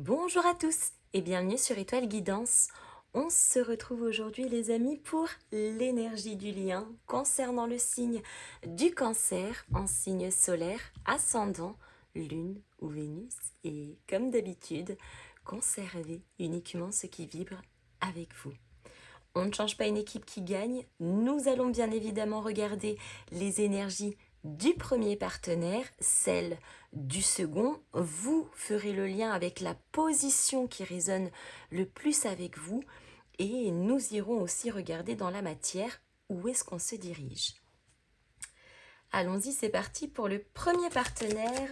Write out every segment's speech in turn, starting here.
Bonjour à tous et bienvenue sur Étoile Guidance. On se retrouve aujourd'hui les amis pour l'énergie du lien concernant le signe du Cancer en signe solaire, ascendant, lune ou Vénus. Et comme d'habitude, conservez uniquement ce qui vibre avec vous. On ne change pas une équipe qui gagne. Nous allons bien évidemment regarder les énergies du premier partenaire, celle du second. Vous ferez le lien avec la position qui résonne le plus avec vous. Et nous irons aussi regarder dans la matière où est-ce qu'on se dirige. Allons-y, c'est parti pour le premier partenaire.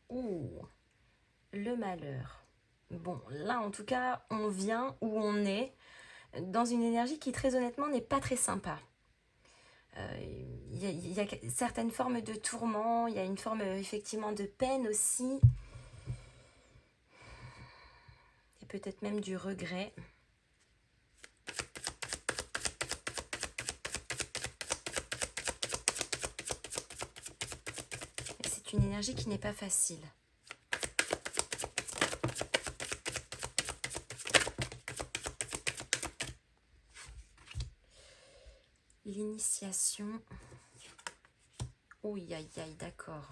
Ouh, le malheur. Bon, là en tout cas, on vient où on est, dans une énergie qui très honnêtement n'est pas très sympa. Il y a certaines formes de tourment, il y a une forme effectivement de peine aussi. Il y a peut-être même du regret. C'est une énergie qui n'est pas facile. L'initiation. Oui, aïe, aïe, d'accord.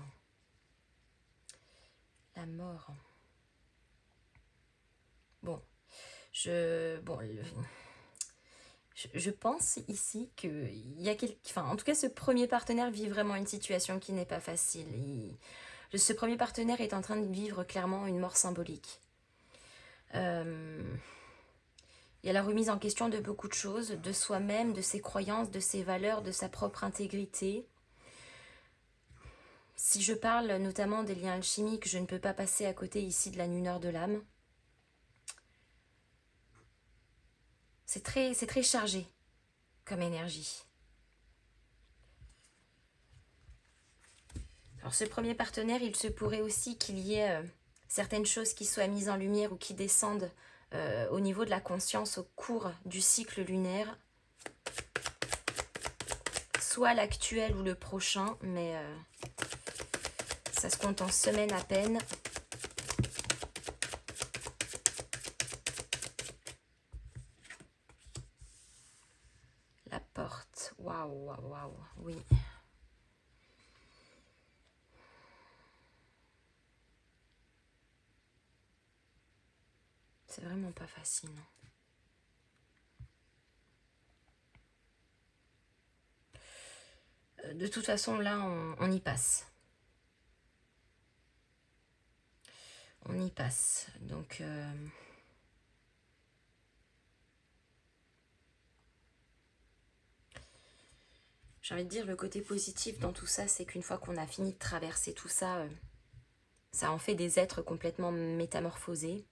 La mort. Bon, je pense ici qu'il y a en tout cas, ce premier partenaire vit vraiment une situation qui n'est pas facile. Ce premier partenaire est en train de vivre clairement une mort symbolique. Il y a la remise en question de beaucoup de choses, de soi-même, de ses croyances, de ses valeurs, de sa propre intégrité. Si je parle notamment des liens alchimiques, je ne peux pas passer à côté ici de la lueur de l'âme. C'est très chargé comme énergie. Alors ce premier partenaire, il se pourrait aussi qu'il y ait certaines choses qui soient mises en lumière ou qui descendent au niveau de la conscience au cours du cycle lunaire. Soit l'actuel ou le prochain, mais ça se compte en semaines à peine. La porte, waouh, waouh, waouh, oui. C'est vraiment pas facile. De toute façon, là, on y passe. On y passe. Donc, j'ai envie de dire, le côté positif dans tout ça, c'est qu'une fois qu'on a fini de traverser tout ça, ça en fait des êtres complètement métamorphosés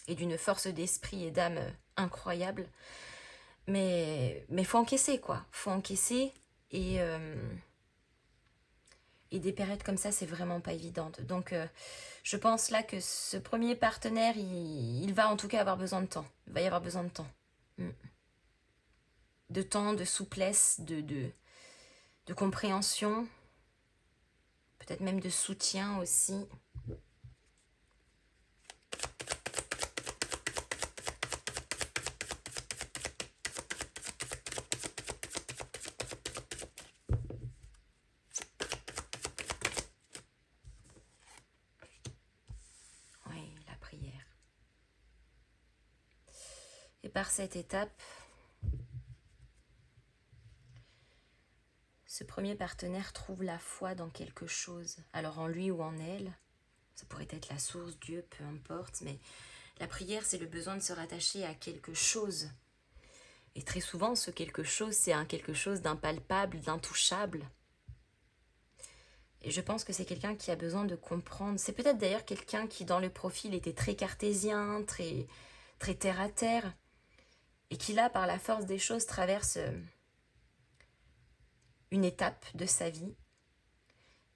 et d'une force d'esprit et d'âme incroyable. Mais faut encaisser, quoi. Faut encaisser et des périodes comme ça, c'est vraiment pas évidente. Donc, je pense là que ce premier partenaire, il va en tout cas avoir besoin de temps. Il va y avoir besoin de temps. De temps, de souplesse, de compréhension, peut-être même de soutien aussi. Oui, la prière. Et par cette étape, ce premier partenaire trouve la foi dans quelque chose, alors en lui ou en elle. Ça pourrait être la source, Dieu, peu importe, mais la prière, c'est le besoin de se rattacher à quelque chose. Et très souvent, ce quelque chose, c'est un quelque chose d'impalpable, d'intouchable. Et je pense que c'est quelqu'un qui a besoin de comprendre. C'est peut-être d'ailleurs quelqu'un qui, dans le profil, était très cartésien, très terre à terre, et qui, là, par la force des choses, traverse une étape de sa vie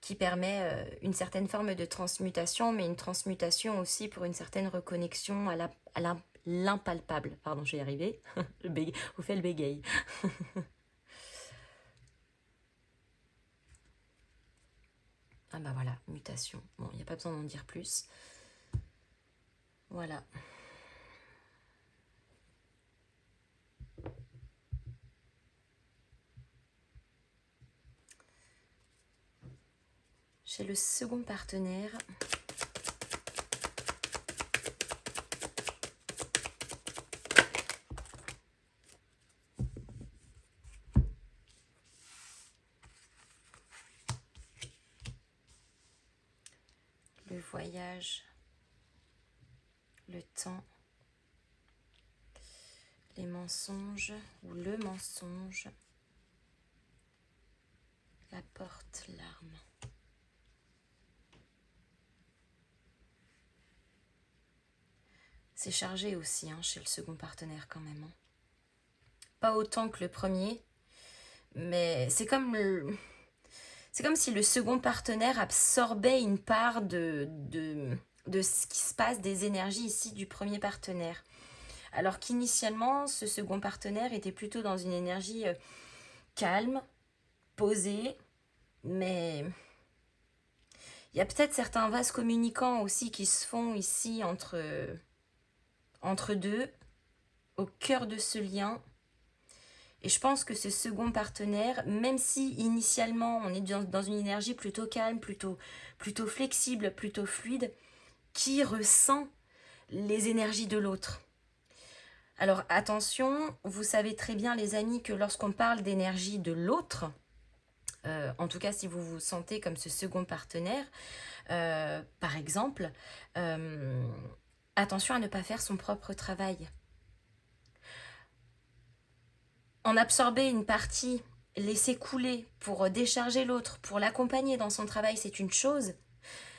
qui permet une certaine forme de transmutation, mais une transmutation aussi pour une certaine reconnexion à l'impalpable. Pardon, je vais y arriver. Vous faites le bégaye. Ah bah voilà, mutation. Bon, il n'y a pas besoin d'en dire plus. Voilà. Chez le second partenaire, le voyage, le temps, les mensonges ou le mensonge, la porte, l'arme. C'est chargé aussi chez le second partenaire quand même. Pas autant que le premier, mais c'est comme si le second partenaire absorbait une part de ce qui se passe, des énergies ici du premier partenaire. Alors qu'initialement, ce second partenaire était plutôt dans une énergie calme, posée, mais il y a peut-être certains vases communicants aussi qui se font ici entre deux, au cœur de ce lien. Et je pense que ce second partenaire, même si initialement on est dans une énergie plutôt calme, plutôt flexible, plutôt fluide, qui ressent les énergies de l'autre. Alors attention, vous savez très bien les amis que lorsqu'on parle d'énergie de l'autre, en tout cas si vous vous sentez comme ce second partenaire, par exemple, attention à ne pas faire son propre travail. En absorber une partie, laisser couler pour décharger l'autre, pour l'accompagner dans son travail, c'est une chose,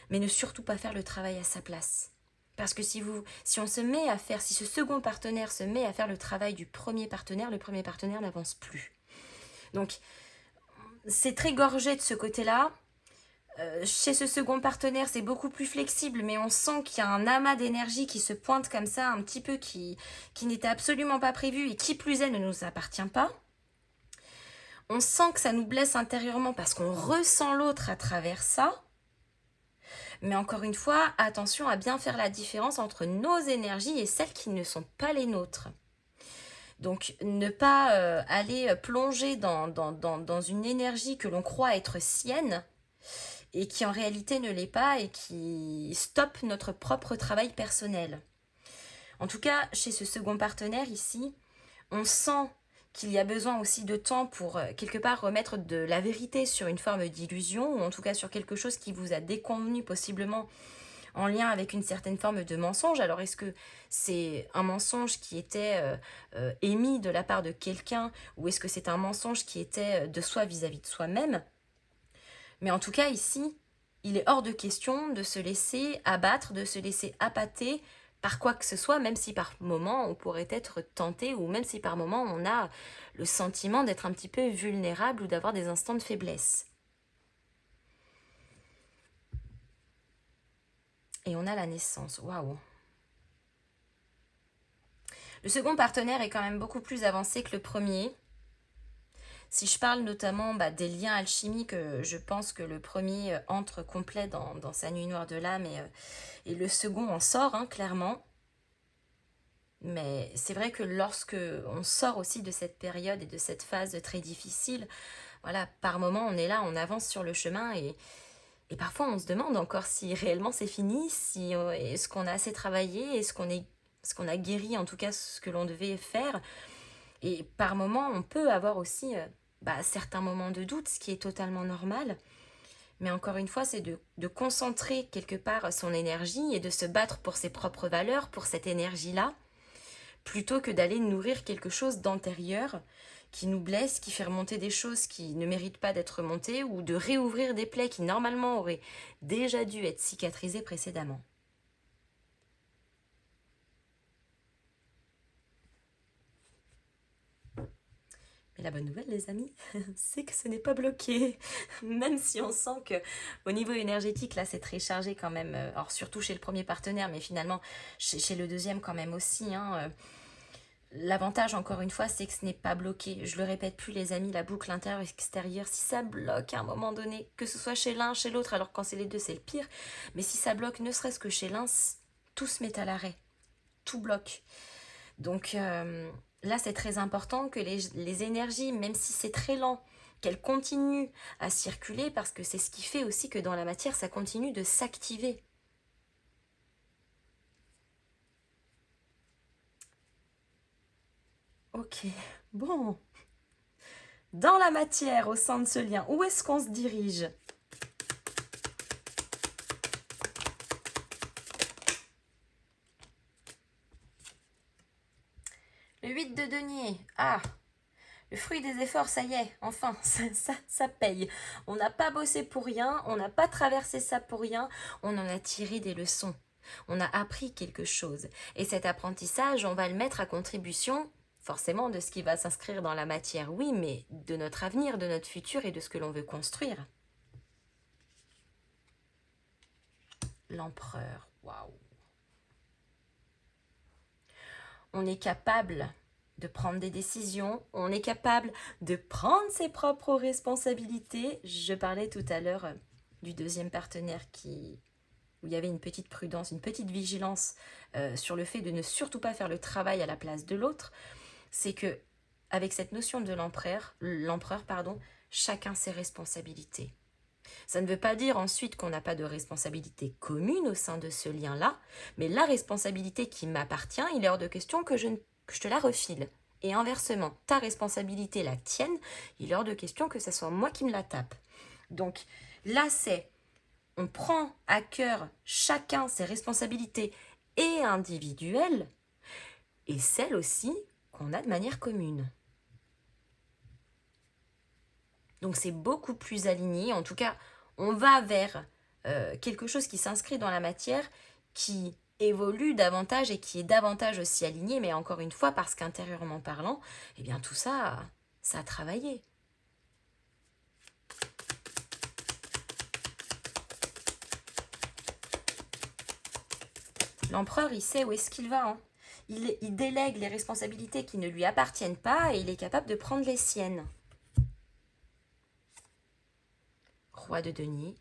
mais ne surtout pas faire le travail à sa place. Parce que si ce second partenaire se met à faire le travail du premier partenaire, le premier partenaire n'avance plus. Donc, c'est très gorgé de ce côté-là. Chez ce second partenaire, c'est beaucoup plus flexible, mais on sent qu'il y a un amas d'énergie qui se pointe comme ça, un petit peu qui n'était absolument pas prévu et qui plus est ne nous appartient pas. On sent que ça nous blesse intérieurement parce qu'on ressent l'autre à travers ça. Mais encore une fois, attention à bien faire la différence entre nos énergies et celles qui ne sont pas les nôtres. Donc ne pas aller plonger dans une énergie que l'on croit être sienne et qui en réalité ne l'est pas et qui stoppe notre propre travail personnel. En tout cas, chez ce second partenaire ici, on sent qu'il y a besoin aussi de temps pour quelque part remettre de la vérité sur une forme d'illusion, ou en tout cas sur quelque chose qui vous a déconvenu possiblement en lien avec une certaine forme de mensonge. Alors est-ce que c'est un mensonge qui était émis de la part de quelqu'un, ou est-ce que c'est un mensonge qui était de soi vis-à-vis de soi-même? Mais en tout cas ici, il est hors de question de se laisser abattre, de se laisser appâter par quoi que ce soit, même si par moment on pourrait être tenté, ou même si par moment on a le sentiment d'être un petit peu vulnérable ou d'avoir des instants de faiblesse. Et on a la naissance, waouh. Le second partenaire est quand même beaucoup plus avancé que le premier. Si je parle notamment des liens alchimiques, je pense que le premier entre complet dans sa nuit noire de l'âme et le second en sort, clairement. Mais c'est vrai que lorsque on sort aussi de cette période et de cette phase très difficile, voilà, par moment on est là, on avance sur le chemin et parfois on se demande encore si réellement c'est fini, si est-ce qu'on a assez travaillé, est-ce qu'on a guéri en tout cas ce que l'on devait faire. Et par moment on peut avoir aussi certains moments de doute, ce qui est totalement normal. Mais encore une fois, c'est de concentrer quelque part son énergie et de se battre pour ses propres valeurs, pour cette énergie-là, plutôt que d'aller nourrir quelque chose d'antérieur qui nous blesse, qui fait remonter des choses qui ne méritent pas d'être remontées, ou de réouvrir des plaies qui normalement auraient déjà dû être cicatrisées précédemment. Mais la bonne nouvelle, les amis, c'est que ce n'est pas bloqué. Même si on sent que au niveau énergétique, là, c'est très chargé quand même. Alors, surtout chez le premier partenaire, mais finalement, chez le deuxième quand même aussi. L'avantage, encore une fois, c'est que ce n'est pas bloqué. Je le répète plus, les amis, la boucle intérieure-extérieure, si ça bloque à un moment donné, que ce soit chez l'un, chez l'autre, alors quand c'est les deux, c'est le pire, mais si ça bloque, ne serait-ce que chez l'un, tout se met à l'arrêt. Tout bloque. Donc là, c'est très important que les énergies, même si c'est très lent, qu'elles continuent à circuler, parce que c'est ce qui fait aussi que dans la matière, ça continue de s'activer. Ok, bon. Dans la matière, au sein de ce lien, où est-ce qu'on se dirige? Le 8 de denier. Ah, le fruit des efforts, ça y est, enfin, ça paye. On n'a pas bossé pour rien, on n'a pas traversé ça pour rien, on en a tiré des leçons. On a appris quelque chose. Et cet apprentissage, on va le mettre à contribution, forcément, de ce qui va s'inscrire dans la matière, oui, mais de notre avenir, de notre futur et de ce que l'on veut construire. L'empereur, waouh. On est capable de prendre des décisions, on est capable de prendre ses propres responsabilités. Je parlais tout à l'heure du deuxième partenaire où il y avait une petite prudence, une petite vigilance sur le fait de ne surtout pas faire le travail à la place de l'autre. C'est que avec cette notion de l'empereur, chacun ses responsabilités. Ça ne veut pas dire ensuite qu'on n'a pas de responsabilité commune au sein de ce lien-là, mais la responsabilité qui m'appartient, il est hors de question que je te la refile. Et inversement, ta responsabilité, la tienne, il est hors de question que ce soit moi qui me la tape. Donc là, on prend à cœur chacun ses responsabilités et individuelles, et celles aussi qu'on a de manière commune. Donc c'est beaucoup plus aligné, en tout cas on va vers quelque chose qui s'inscrit dans la matière, qui évolue davantage et qui est davantage aussi aligné, mais encore une fois parce qu'intérieurement parlant, eh bien tout ça, ça a travaillé. L'empereur, il sait où est-ce qu'il va. Hein. Il délègue les responsabilités qui ne lui appartiennent pas et il est capable de prendre les siennes. Roi de denier.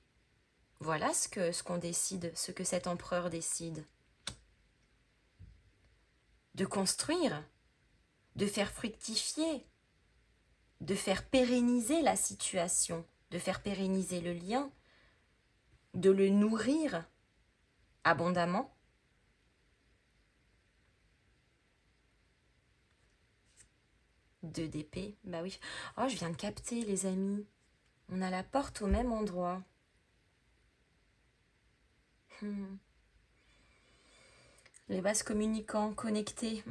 Voilà ce qu'on décide, ce que cet empereur décide. De construire, de faire fructifier, de faire pérenniser la situation, de faire pérenniser le lien, de le nourrir abondamment. Deux d'épée, bah oui. Oh, je viens de capter, les amis. On a la porte au même endroit. Les vases communicants, connectés.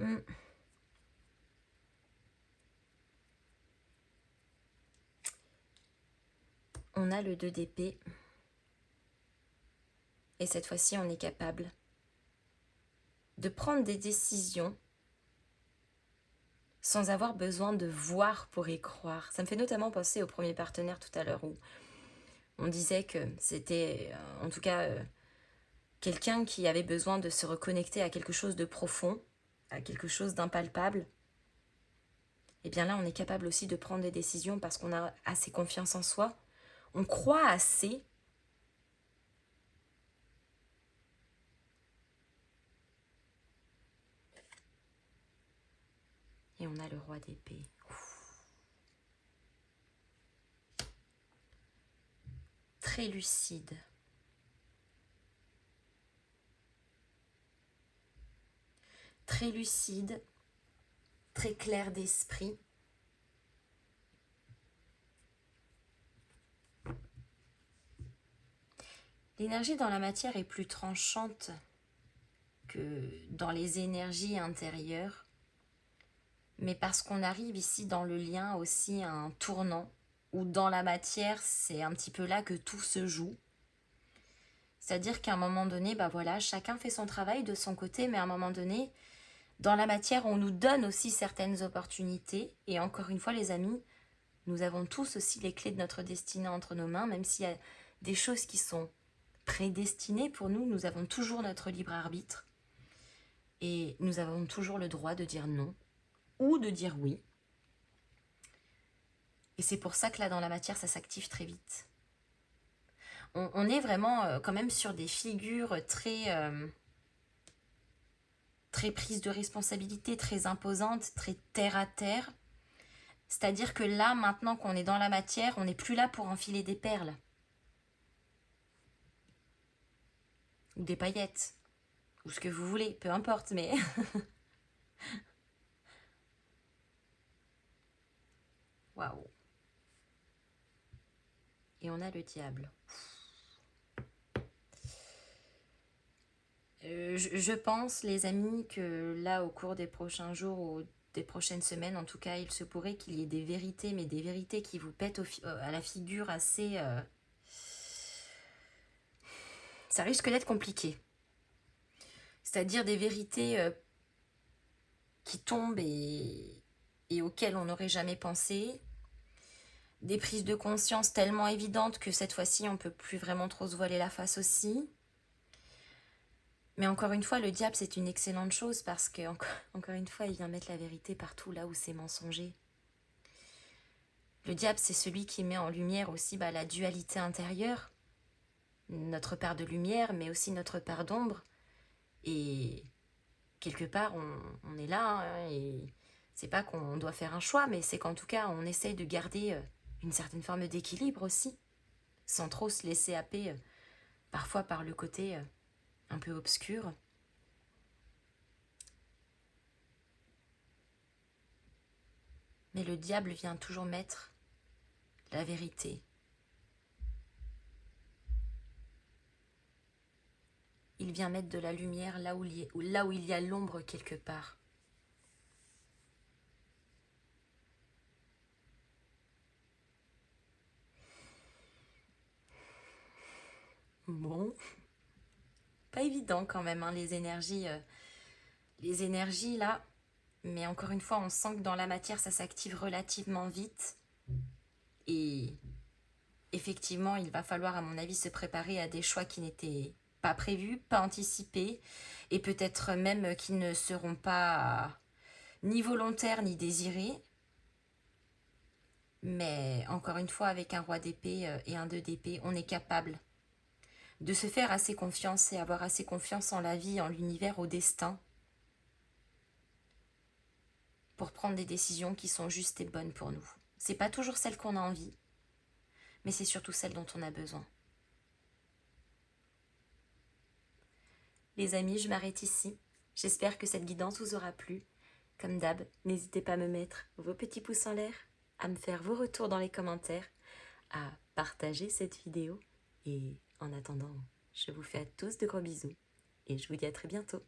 On a le 2 d'épée. Et cette fois-ci, on est capable de prendre des décisions sans avoir besoin de voir pour y croire. Ça me fait notamment penser au premier partenaire tout à l'heure où on disait que c'était, en tout cas, quelqu'un qui avait besoin de se reconnecter à quelque chose de profond, à quelque chose d'impalpable. Et bien là, on est capable aussi de prendre des décisions parce qu'on a assez confiance en soi. On croit assez. Et on a le roi d'épée. Très lucide. Très lucide, très clair d'esprit. L'énergie dans la matière est plus tranchante que dans les énergies intérieures, mais parce qu'on arrive ici dans le lien aussi à un tournant, où dans la matière, c'est un petit peu là que tout se joue. C'est-à-dire qu'à un moment donné, bah voilà, chacun fait son travail de son côté, mais à un moment donné, dans la matière, on nous donne aussi certaines opportunités. Et encore une fois, les amis, nous avons tous aussi les clés de notre destinée entre nos mains, même s'il y a des choses qui sont prédestinées pour nous, nous avons toujours notre libre arbitre. Et nous avons toujours le droit de dire non ou de dire oui. Et c'est pour ça que là, dans la matière, ça s'active très vite. On est vraiment quand même sur des figures très prises de responsabilité, très imposantes, très terre à terre. C'est-à-dire que là, maintenant qu'on est dans la matière, on n'est plus là pour enfiler des perles. Ou des paillettes. Ou ce que vous voulez, peu importe, mais... Waouh. Et on a le diable. Je pense, les amis, que là, au cours des prochains jours ou des prochaines semaines, en tout cas, il se pourrait qu'il y ait des vérités, mais des vérités qui vous pètent à la figure assez... Ça risque d'être compliqué. C'est-à-dire des vérités qui tombent et auxquelles on n'aurait jamais pensé. Des prises de conscience tellement évidentes que cette fois-ci, on ne peut plus vraiment trop se voiler la face aussi. Mais encore une fois, le diable, c'est une excellente chose parce que, encore une fois, il vient mettre la vérité partout là où c'est mensonger. Le diable, c'est celui qui met en lumière aussi la dualité intérieure, notre part de lumière, mais aussi notre part d'ombre. Et quelque part, on est là, hein, et c'est pas qu'on doit faire un choix, mais c'est qu'en tout cas, on essaye de garder une certaine forme d'équilibre aussi, sans trop se laisser happer parfois par le côté un peu obscur. Mais le diable vient toujours mettre la vérité. Il vient mettre de la lumière là où il y a l'ombre quelque part. Bon, pas évident quand même, hein, les énergies là. Mais encore une fois, on sent que dans la matière, ça s'active relativement vite. Et effectivement, il va falloir, à mon avis, se préparer à des choix qui n'étaient pas prévus, pas anticipés, et peut-être même qui ne seront pas ni volontaires ni désirés. Mais encore une fois, avec un roi d'épée et un 2 d'épée, on est capable de se faire assez confiance et avoir assez confiance en la vie, en l'univers, au destin, pour prendre des décisions qui sont justes et bonnes pour nous. C'est pas toujours celles qu'on a envie, mais c'est surtout celles dont on a besoin. Les amis, je m'arrête ici. J'espère que cette guidance vous aura plu. Comme d'hab, n'hésitez pas à me mettre vos petits pouces en l'air, à me faire vos retours dans les commentaires, à partager cette vidéo. Et en attendant, je vous fais à tous de gros bisous et je vous dis à très bientôt.